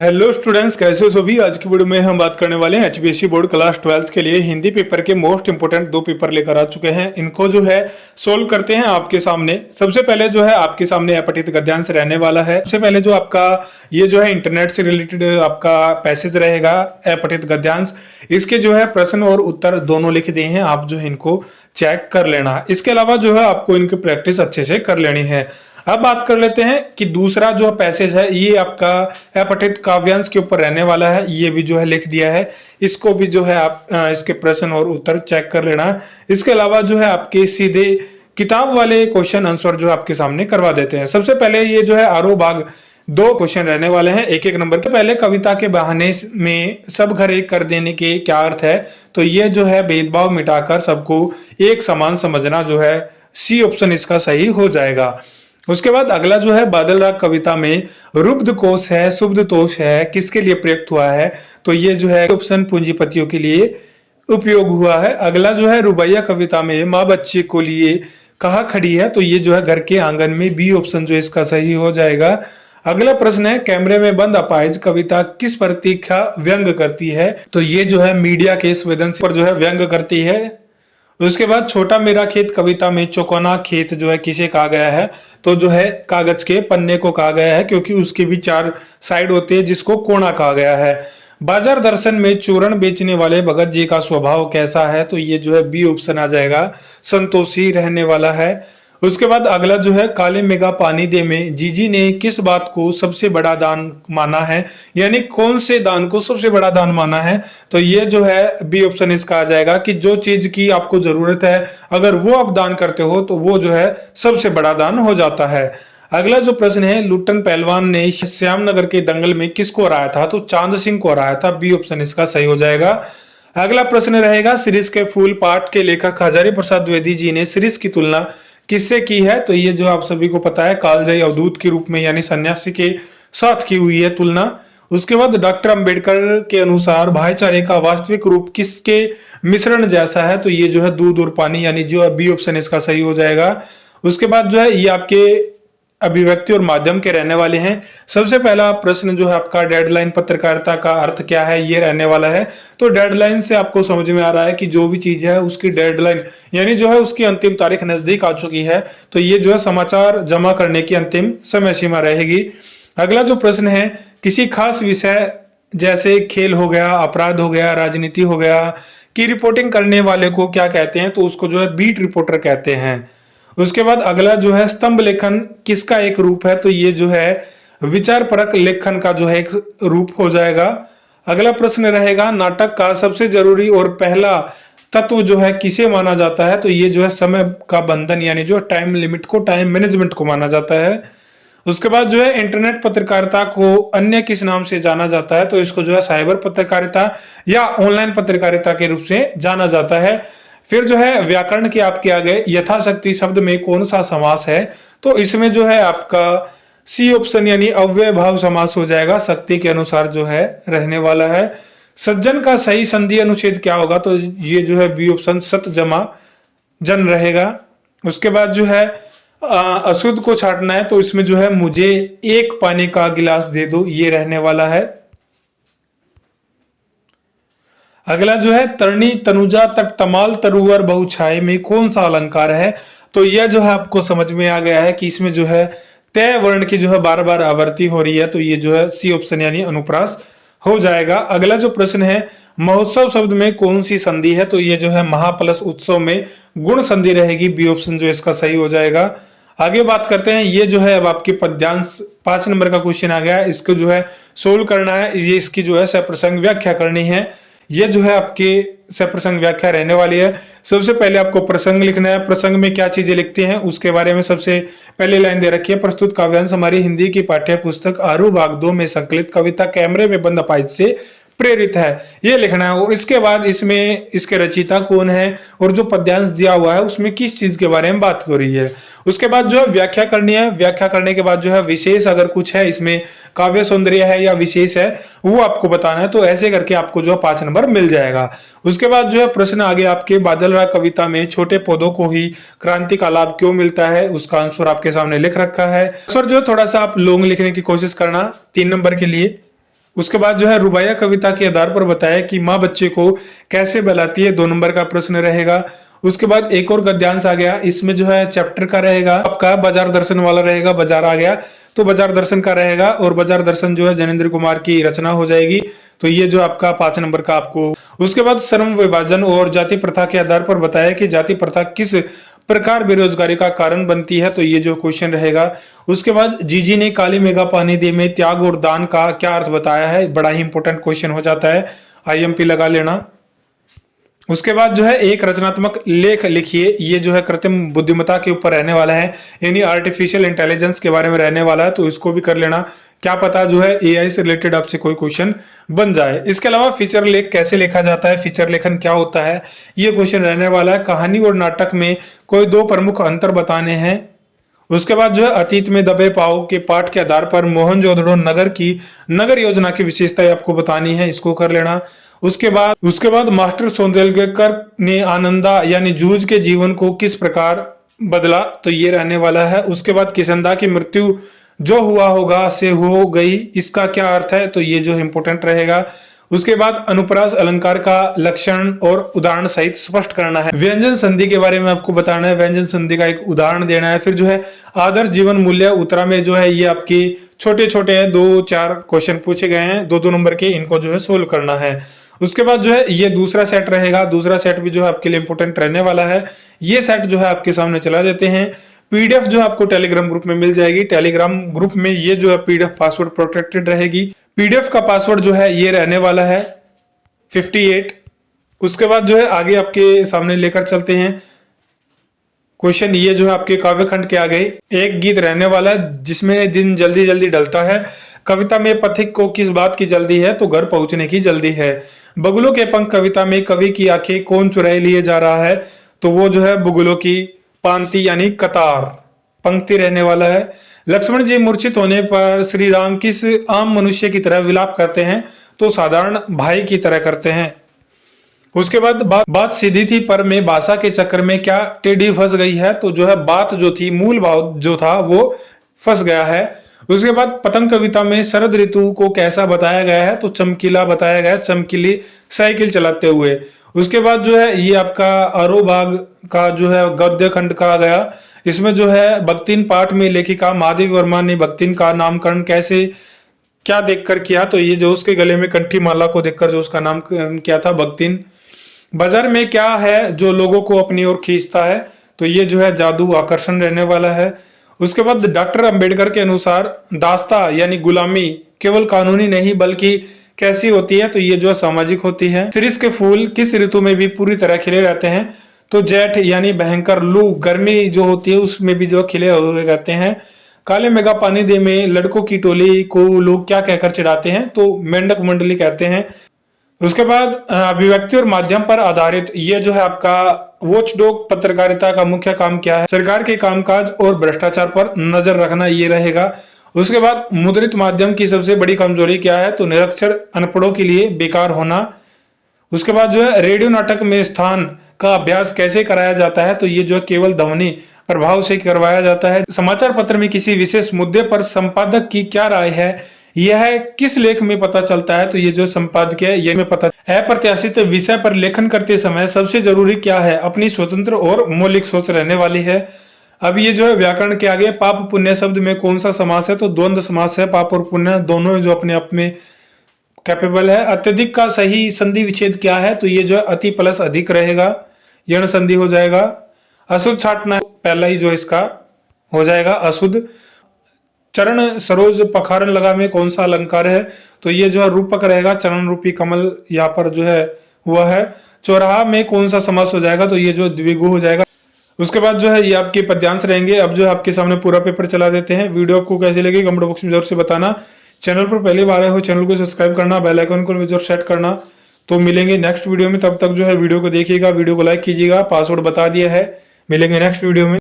Hello students, कैसे हो सभी। आज की वीडियो में हम बात करने वाले हैं एचपीएससी बोर्ड क्लास 12th के लिए हिंदी पेपर के मोस्ट इंपोर्टेंट दो पेपर लेकर आ चुके हैं। इनको जो है सोल्व करते हैं आपके सामने। सबसे पहले जो है आपके सामने अपठित गद्यांश रहने वाला है। सबसे पहले जो आपका ये जो है इंटरनेट से रिलेटेड आपका पैसेज रहेगा अपठित गद्यांश। इसके जो है प्रश्न और उत्तर दोनों लिख दिए हैं, आप जो है इनको चेक कर लेना। इसके अलावा जो है आपको इनकी प्रैक्टिस अच्छे से कर लेनी है। अब बात कर लेते हैं कि दूसरा जो पैसेज है ये आपका अपठित काव्यांश के ऊपर रहने वाला है। ये भी जो है लिख दिया है, इसको भी जो है आप इसके प्रश्न और उत्तर चेक कर लेना। इसके अलावा जो है आपके सीधे किताब वाले क्वेश्चन आंसर जो आपके सामने करवा देते हैं। सबसे पहले ये जो है आरोह भाग दो क्वेश्चन रहने वाले हैं एक एक नंबर के। पहले कविता के बहाने में सब घर एक कर देने के क्या अर्थ है, तो ये जो है भेदभाव मिटाकर सबको एक समान समझना जो है सी ऑप्शन इसका सही हो जाएगा। उसके बाद अगला जो है बादल राग कविता में रुब्ध कोश है शुब्ध तोष है किसके लिए प्रयुक्त हुआ है, तो ये जो है ऑप्शन पूंजीपतियों के लिए उपयोग हुआ है। अगला जो है रुबैया कविता में माँ बच्चे को लिए कहा खड़ी है, तो ये जो है घर के आंगन में बी ऑप्शन जो इसका सही हो जाएगा। अगला प्रश्न है कैमरे में बंद अपाहिज कविता किस प्रतीक का व्यंग करती है, तो ये जो है मीडिया के संवेदनशील पर जो है व्यंग करती है। उसके बाद छोटा मेरा खेत कविता में चौकोना खेत जो है किसे कहा गया है, तो जो है कागज के पन्ने को कहा गया है, क्योंकि उसके भी चार साइड होते हैं जिसको कोना कहा गया है। बाजार दर्शन में चूरण बेचने वाले भगत जी का स्वभाव कैसा है, तो ये जो है बी ऑप्शन आ जाएगा, संतोषी रहने वाला है। उसके बाद अगला जो है काले मेघा पानी दे में जीजी ने किस बात को सबसे बड़ा दान माना है, यानी कौन से दान को सबसे बड़ा दान माना है, तो ये जो है बी ऑप्शन इसका आ जाएगा कि जो चीज की आपको जरूरत है अगर वो आप दान करते हो तो वो जो है सबसे बड़ा दान हो जाता है। अगला जो प्रश्न है लुट्टन पहलवान ने श्यामनगर के दंगल में किसको हराया था, तो चांद सिंह को हराया था, बी ऑप्शन इसका सही हो जाएगा। अगला प्रश्न रहेगा शिरीष के फूल पाठ के लेखक हजारी प्रसाद द्विवेदी जी ने शिरीष की तुलना किससे की है, तो ये जो आप सभी को पता है कालजयी अवधूत के रूप में यानी सन्यासी के साथ की हुई है तुलना। उसके बाद डॉक्टर अंबेडकर के अनुसार भाईचारे का वास्तविक रूप किसके मिश्रण जैसा है, तो ये जो है दूध और पानी, यानी जो है बी ऑप्शन इसका सही हो जाएगा। उसके बाद जो है ये आपके अभिव्यक्ति और माध्यम के रहने वाले हैं। सबसे पहला प्रश्न जो है आपका डेडलाइन पत्रकारिता का अर्थ क्या है, ये रहने वाला है। तो डेडलाइन से आपको समझ में आ रहा है कि जो भी चीज है उसकी डेडलाइन यानी जो है उसकी अंतिम तारीख नजदीक आ चुकी है, तो ये जो है समाचार जमा करने की अंतिम समय सीमा रहेगी। अगला जो प्रश्न है किसी खास विषय जैसे खेल हो गया, अपराध हो गया, राजनीति हो गया की रिपोर्टिंग करने वाले को क्या कहते हैं, तो उसको जो है बीट रिपोर्टर कहते हैं। उसके बाद अगला जो है स्तंभ लेखन किसका एक रूप है, तो ये जो है विचार परक लेखन का जो है एक रूप हो जाएगा। अगला प्रश्न रहेगा नाटक का सबसे जरूरी और पहला तत्व जो है किसे माना जाता है, तो ये जो है समय का बंधन यानी जो टाइम लिमिट को, टाइम मैनेजमेंट को माना जाता है। उसके बाद जो है इंटरनेट पत्रकारिता को अन्य किस नाम से जाना जाता है, तो इसको जो है साइबर पत्रकारिता या ऑनलाइन पत्रकारिता के रूप से जाना जाता है। फिर जो है व्याकरण के आपके आगे यथाशक्ति शब्द में कौन सा समास है, तो इसमें जो है आपका सी ऑप्शन यानी अव्यय भाव समास हो जाएगा, शक्ति के अनुसार जो है रहने वाला है। सज्जन का सही संधि अनुच्छेद क्या होगा, तो ये जो है बी ऑप्शन सत जमा जन रहेगा। उसके बाद जो है अशुद्ध को छाटना है, तो इसमें जो है मुझे एक पानी का गिलास दे दो, ये रहने वाला है। अगला जो है तरणी तनुजा तक तमाल तरुवर बहुछाई में कौन सा अलंकार है, तो यह जो है आपको समझ में आ गया है कि इसमें जो है तय वर्ण की जो है बार बार आवृत्ति हो रही है, तो ये जो है सी ऑप्शन यानी अनुप्रास हो जाएगा। अगला जो प्रश्न है महोत्सव शब्द में कौन सी संधि है, तो ये जो है महाप्लस उत्सव में गुण संधि रहेगी, बी ऑप्शन जो इसका सही हो जाएगा। आगे बात करते हैं, ये जो है अब आपके पद्यांश 5 नंबर का क्वेश्चन आ गया, इसको जो है सोल्व करना है, ये इसकी जो है सप्रसंग व्याख्या करनी है। ये जो है आपके सप्रसंग व्याख्या रहने वाली है। सबसे पहले आपको प्रसंग लिखना है, प्रसंग में क्या चीजें लिखते हैं उसके बारे में सबसे पहले लाइन दे रखी है। प्रस्तुत काव्यांश हमारी हिंदी की पाठ्य पुस्तक आरू भाग 2 में संकलित कविता कैमरे में बंद अपाहिज से प्रेरित है, ये लिखना है। और इसके बाद इसमें इसके रचयिता कौन है और जो पद्यांश दिया हुआ है उसमें किस चीज के बारे में बात हो रही है। उसके बाद जो है व्याख्या करनी है, व्याख्या करने के बाद जो है विशेष अगर कुछ है इसमें काव्य सौंदर्य है या विशेष है वो आपको बताना है, तो ऐसे करके आपको जो है 5 नंबर मिल जाएगा। उसके बाद जो है प्रश्न आगे आपके बादल राग कविता में छोटे पौधों को ही क्रांति का लाभ क्यों मिलता है, उसका आंसर आपके सामने लिख रखा है। सर जो थोड़ा सा आप लॉन्ग लिखने की कोशिश करना 3 नंबर के लिए। उसके बाद जो है रुबाइया कविता के आधार पर बताया कि माँ बच्चे को कैसे बहलाती है, 2 नंबर का प्रश्न रहेगा। उसके बाद एक और गद्यांश आ गया, इसमें जो है चैप्टर का रहेगा आपका बाजार दर्शन वाला रहेगा, बाजार आ गया तो बाजार दर्शन का रहेगा, और बाजार दर्शन जो है जैनेन्द्र कुमार की रचना हो जाएगी। तो ये जो आपका 5 नंबर का आपको। उसके बाद श्रम विभाजन और जाति प्रथा के आधार पर बताया कि जाति प्रथा किस प्रकार बेरोजगारी का कारण बनती है, तो ये जो क्वेश्चन रहेगा। उसके बाद जीजी ने काली मेघा पानी दे में त्याग और दान का क्या अर्थ बताया है, बड़ा ही इंपॉर्टेंट क्वेश्चन हो जाता है, आईएमपी लगा लेना। उसके बाद जो है एक रचनात्मक लेख लिखिए, ये जो है कृत्रिम बुद्धिमत्ता के ऊपर रहने वाला है, यानी आर्टिफिशियल इंटेलिजेंस के बारे में रहने वाला है, तो इसको भी कर लेना, क्या पता जो है एआई से रिलेटेड आपसे कोई क्वेश्चन बन जाए। इसके अलावा फीचर लेख कैसे लिखा जाता है, फीचर लेखन क्या होता है, ये क्वेश्चन रहने वाला है। कहानी और नाटक में कोई 2 प्रमुख अंतर बताने हैं। उसके बाद जो है अतीत में दबे पाओ के पाठ के आधार पर मोहनजोदड़ो नगर की नगर योजना की विशेषताएं आपको बतानी है, इसको कर लेना। उसके बाद मास्टर सौंदर्यकर ने आनंदा यानी जूझ के जीवन को किस प्रकार बदला, तो ये रहने वाला है। उसके बाद किसंदा की मृत्यु जो हुआ होगा से हो गई, इसका क्या अर्थ है, तो ये जो इंपोर्टेंट रहेगा। उसके बाद अनुप्रास अलंकार का लक्षण और उदाहरण सहित स्पष्ट करना है। व्यंजन संधि के बारे में आपको बताना है, व्यंजन संधि का एक उदाहरण देना है। फिर जो है आदर्श जीवन मूल्य उत्तरा में जो है ये आपकी छोटे छोटे 2-4 क्वेश्चन पूछे गए हैं, 2-2 नंबर के, इनको जो है सोल्व करना है। उसके बाद जो है ये दूसरा सेट रहेगा, दूसरा सेट भी जो है आपके लिए इंपोर्टेंट रहने वाला है। ये सेट जो है आपके सामने चला देते हैं। पीडीएफ जो आपको टेलीग्राम ग्रुप में मिल जाएगी, टेलीग्राम ग्रुप में ये जो है पीडीएफ पासवर्ड प्रोटेक्टेड रहेगी। पीडीएफ का पासवर्ड जो है ये रहने वाला है 58। उसके बाद जो है आगे आपके सामने लेकर चलते हैं क्वेश्चन, ये जो है आपके काव्य खंड के आगे एक गीत रहने वाला है जिसमें दिन जल्दी जल्दी ढलता है। कविता में पथिक को किस बात की जल्दी है, तो घर पहुंचने की जल्दी है। बगुलों के पंख कविता में कवि की आंखें कौन चुराए लिए जा रहा है, तो वो जो है बगुलों की पांति यानी कतार पंक्ति रहने वाला है। लक्ष्मण जी मूर्छित होने पर श्री राम किस आम मनुष्य की तरह विलाप करते हैं, तो साधारण भाई की तरह करते हैं। उसके बाद बात सीधी थी पर मैं भाषा के चक्कर में क्या टेढ़ी फंस गई है, तो जो है बात जो थी मूल भाव जो था वो फंस गया है। उसके बाद पतंग कविता में शरद ऋतु को कैसा बताया गया है, तो चमकीला बताया गया है, चमकीली साइकिल चलाते हुए। उसके बाद जो है ये आपका अरोबाग का जो है गद्य खंड कहा गया, इसमें जो है भक्तिन पाठ में लेखिका माधवी वर्मा ने भक्तिन का नामकरण कैसे क्या देखकर किया, तो ये जो उसके गले में कंठी माला को देखकर जो उसका नामकरण किया था भक्तिन। बाजार में क्या है जो लोगों को अपनी ओर खींचता है, तो ये जो है जादू आकर्षण रहने वाला है। उसके बाद डॉक्टर अंबेडकर के अनुसार दास्ता यानी गुलामी केवल कानूनी नहीं बल्कि कैसी होती है, तो ये जो सामाजिक होती है। शिरीष के फूल किस ऋतु में भी पूरी तरह खिले रहते हैं, तो जेठ यानी भयंकर लू गर्मी जो होती है उसमें भी जो खिले हुए रहते हैं। काले मेघा पानी दे में लड़कों की टोली को लोग क्या कहकर चिढ़ाते हैं, तो मेंढक मंडली कहते हैं। उसके बाद अभिव्यक्ति और माध्यम पर आधारित, ये जो है आपका वॉचडॉग पत्रकारिता का मुख्य काम क्या है, सरकार के कामकाज और भ्रष्टाचार पर नजर रखना, ये रहेगा। उसके बाद मुद्रित माध्यम की सबसे बड़ी कमजोरी क्या है, तो निरक्षर अनपढ़ों के लिए बेकार होना। उसके बाद जो है रेडियो नाटक में स्थान का अभ्यास कैसे कराया जाता है, तो ये जो है केवल ध्वनि प्रभाव से करवाया जाता है। समाचार पत्र में किसी विशेष मुद्दे पर संपादक की क्या राय है, यह किस लेख में पता चलता है, तो ये जो संपादकीय है ये में पता। अप्रत्याशित विषय पर लेखन करते समय सबसे जरूरी क्या है, अपनी स्वतंत्र और मौलिक सोच रहने वाली है। अब ये जो है व्याकरण के आगे पाप पुण्य शब्द में कौन सा समास है, तो द्वंद्व समास है, पाप और पुण्य दोनों जो अपने आप में कैपेबल है। अत्यधिक का सही संधि विच्छेद क्या है, तो ये जो है अति प्लस अधिक रहेगा, यण संधि हो जाएगा। अशुद्ध छाटना पहला ही जो इसका हो जाएगा अशुद्ध। चरण सरोज पखारन लगा में कौन सा अलंकार है, तो ये जो है रूपक रहेगा, चरण रूपी कमल यहाँ पर जो है हुआ है। चौराहा में कौन सा समास हो जाएगा, तो ये जो द्विगु हो जाएगा। उसके बाद जो है ये आपके पद्यांश रहेंगे। अब जो है आपके सामने पूरा पेपर चला देते हैं। वीडियो आपको कैसी लगी कमेंट बॉक्स में जरूर से बताना। चैनल पर पहली बार आए हो चैनल को सब्सक्राइब करना, बेल आइकन को जरूर सेट करना। तो मिलेंगे नेक्स्ट वीडियो में, तब तक जो है वीडियो को देखिएगा, वीडियो को लाइक कीजिएगा। पासवर्ड बता दिया है, मिलेंगे नेक्स्ट वीडियो में।